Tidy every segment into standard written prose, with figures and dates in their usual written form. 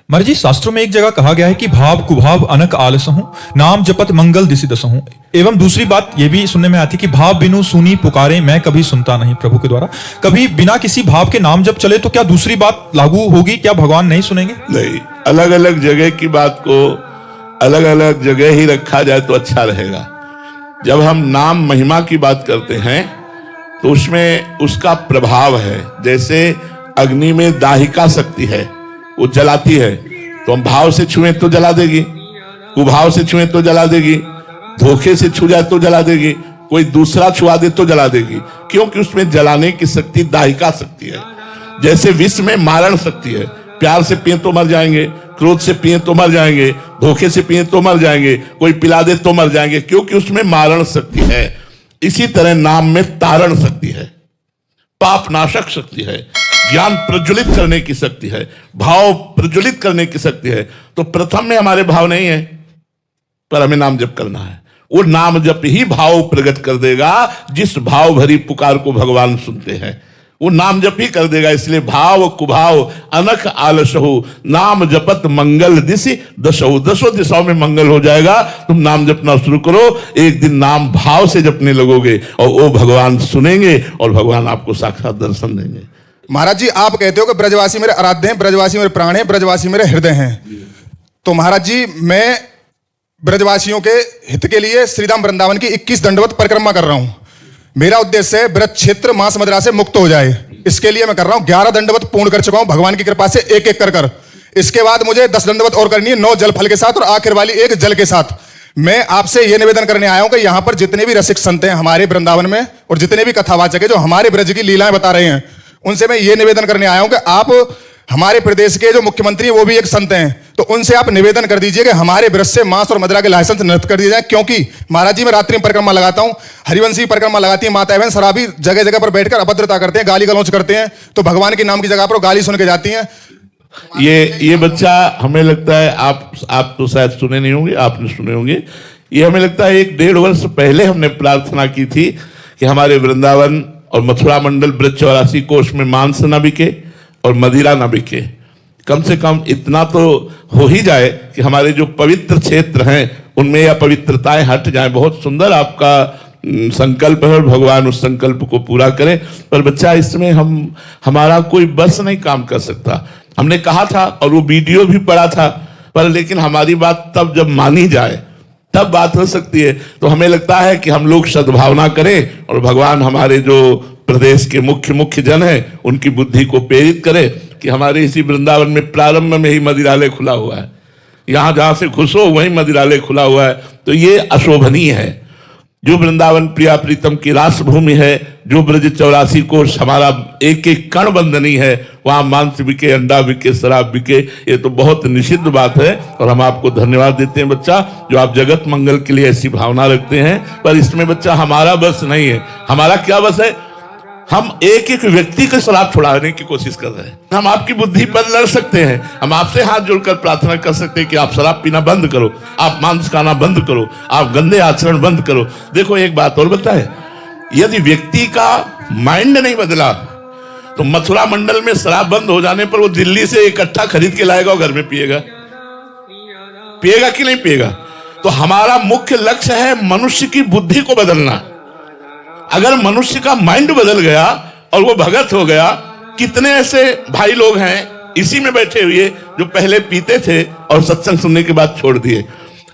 महाराज जी, शास्त्रों में एक जगह कहा गया है कि भाव कुभाव अनक आलसहूं, नाम जपत मंगल दिसि दसहूं। एवं दूसरी बात ये भी सुनने में आती है कि भाव बिनु सुनी पुकारे मैं कभी सुनता नहीं प्रभु के द्वारा। कभी बिना किसी भाव के नाम जप चले तो क्या दूसरी बात लागू होगी? क्या भगवान नहीं सुनेंगे? नहीं, अलग अलग जगह की बात को अलग अलग जगह ही रखा जाए तो अच्छा रहेगा। जब हम नाम महिमा की बात करते हैं तो उसमें उसका प्रभाव है। जैसे अग्नि में दाहिका शक्ति है, वो जलाती है, तो हम भाव से छुएं तो जला देगी, कुभाव से छुएं तो जला देगी, धोखे से छू जाए तो जला देगी, कोई दूसरा छुआ दे तो जला देगी, क्योंकि उसमें जलाने की शक्ति दाहिका शक्ति है। जैसे विष में मारण शक्ति है, प्यार से पिए तो मर जाएंगे, क्रोध से पिए तो मर जाएंगे, धोखे से पिए तो मर जाएंगे, कोई पिला दे तो मर जाएंगे, क्योंकि उसमें मारण शक्ति है। इसी तरह नाम में तारण शक्ति है, पाप नाशक शक्ति है, ज्ञान प्रज्वलित करने की शक्ति है, भाव प्रज्वलित करने की शक्ति है। तो प्रथम में हमारे भाव नहीं है, पर हमें नाम जप करना है। वो नाम जप ही भाव प्रकट कर देगा। जिस भाव भरी पुकार को भगवान सुनते हैं वो नाम जप ही कर देगा। इसलिए भाव कुभाव अनख आलसहु, नाम जपत मंगल दिशि दसहु, दसों दिशाओं में मंगल हो जाएगा। तुम नाम जपना शुरू करो, एक दिन नाम भाव से जपने लगोगे और वो भगवान सुनेंगे और भगवान आपको साक्षात दर्शन देंगे। महाराज जी, आप कहते हो कि ब्रजवासी मेरे आराध्य हैं, ब्रजवासी मेरे प्राण हैं, ब्रजवासी मेरे हृदय हैं। तो महाराज जी, मैं ब्रजवासियों के हित के लिए श्रीधाम वृंदावन की 21 दंडवत परिक्रमा कर रहा हूं। मेरा उद्देश्य है ब्रज क्षेत्र मांस मदिरा से मुक्त हो जाए। इसके लिए मैं कर रहा हूं 11 दंडवत पूर्ण कर चुका हूं भगवान की कृपा से, एक एक कर। इसके बाद मुझे 10 दंडवत और करनी है, 9 जल फल के साथ और आखिर वाली 1 जल के साथ। मैं आपसे यह निवेदन करने आया हूं कि यहां पर जितने भी रसिक संत हैं हमारे वृंदावन में और जितने भी कथावाचक है जो हमारे ब्रज की लीलाएं बता रहे हैं, उनसे मैं ये निवेदन करने आया हूं कि आप हमारे प्रदेश के जो मुख्यमंत्री हैं वो भी एक संत हैं, तो उनसे आप निवेदन कर दीजिए कि हमारे ब्रज से मांस और मदिरा के लाइसेंस निरस्त कर दिए जाए। क्योंकि महाराज जी, मैं रात्रि में परिक्रमा लगाता हूं, हरिवंशी परिक्रमा लगाती है माता बहन, शराबी जगह जगह पर बैठकर अभद्रता करते हैं, गाली गलौज करते हैं, तो भगवान के नाम की जगह पर गाली सुन के जाती हैं। ये बच्चा हमें लगता है, आप तो शायद सुने नहीं होंगे, आपने सुने होंगे। ये हमें लगता है 1-1.5 वर्ष पहले हमने प्रार्थना की थी कि हमारे वृंदावन और मथुरा मंडल ब्रज 84 कोष में मांस न बिके और मदिरा न बिके। कम से कम इतना तो हो ही जाए कि हमारे जो पवित्र क्षेत्र हैं उनमें यह पवित्रताएं हट जाएं। बहुत सुंदर आपका संकल्प है और भगवान उस संकल्प को पूरा करे। पर बच्चा, इसमें हमारा कोई बस नहीं काम कर सकता। हमने कहा था और वो वीडियो भी पड़ा था, पर लेकिन हमारी बात तब जब मानी जाए तब बात हो सकती है। तो हमें लगता है कि हम लोग सद्भावना करें और भगवान हमारे जो प्रदेश के मुख्य जन हैं उनकी बुद्धि को प्रेरित करे कि हमारे इसी वृंदावन में प्रारंभ में ही मदिरालय खुला हुआ है, यहां जहां से घुसो वहीं मदिरालय खुला हुआ है। तो ये अशोभनीय है। जो वृंदावन प्रिया प्रीतम की रास भूमि है, जो ब्रज 84 कोष हमारा एक एक कण बंधनी है, वहां मांस बिके, अंडा बिके, शराब बिके, ये तो बहुत निषिद्ध बात है। और हम आपको धन्यवाद देते हैं बच्चा, जो आप जगत मंगल के लिए ऐसी भावना रखते हैं। पर इसमें बच्चा हमारा बस नहीं है। हमारा क्या बस है? हम एक एक व्यक्ति को शराब छुड़ाने की कोशिश कर रहे हैं। हम आपकी बुद्धि पर लड़ सकते हैं, हम आपसे हाथ जोड़कर प्रार्थना कर सकते हैं कि आप शराब पीना बंद करो, आप मांस खाना बंद करो, आप गंदे आचरण बंद करो। देखो, एक बात और बताए, यदि व्यक्ति का माइंड नहीं बदला तो मथुरा मंडल में शराब बंद हो जाने पर वो दिल्ली से इकट्ठा खरीद के लाएगा और घर में पिएगा कि नहीं पिएगा? तो हमारा मुख्य लक्ष्य है मनुष्य की बुद्धि को बदलना। अगर मनुष्य का माइंड बदल गया और वो भगत हो गया, कितने ऐसे भाई लोग हैं इसी में बैठे हुए जो पहले पीते थे और सत्संग सुनने के बाद छोड़ दिए।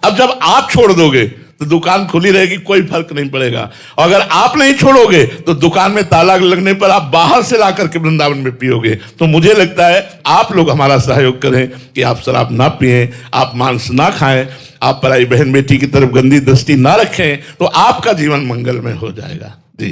अब जब आप छोड़ दोगे तो दुकान खुली रहेगी, कोई फर्क नहीं पड़ेगा। और अगर आप नहीं छोड़ोगे तो दुकान में ताला लगने पर आप बाहर से ला करके वृंदावन में पियोगे। तो मुझे लगता है आप लोग हमारा सहयोग करें कि आप शराब ना पिएं, आप मांस ना खाएं, आप पराई बहन बेटी की तरफ गंदी दृष्टि ना रखें, तो आपका जीवन मंगलमय हो जाएगा। जी।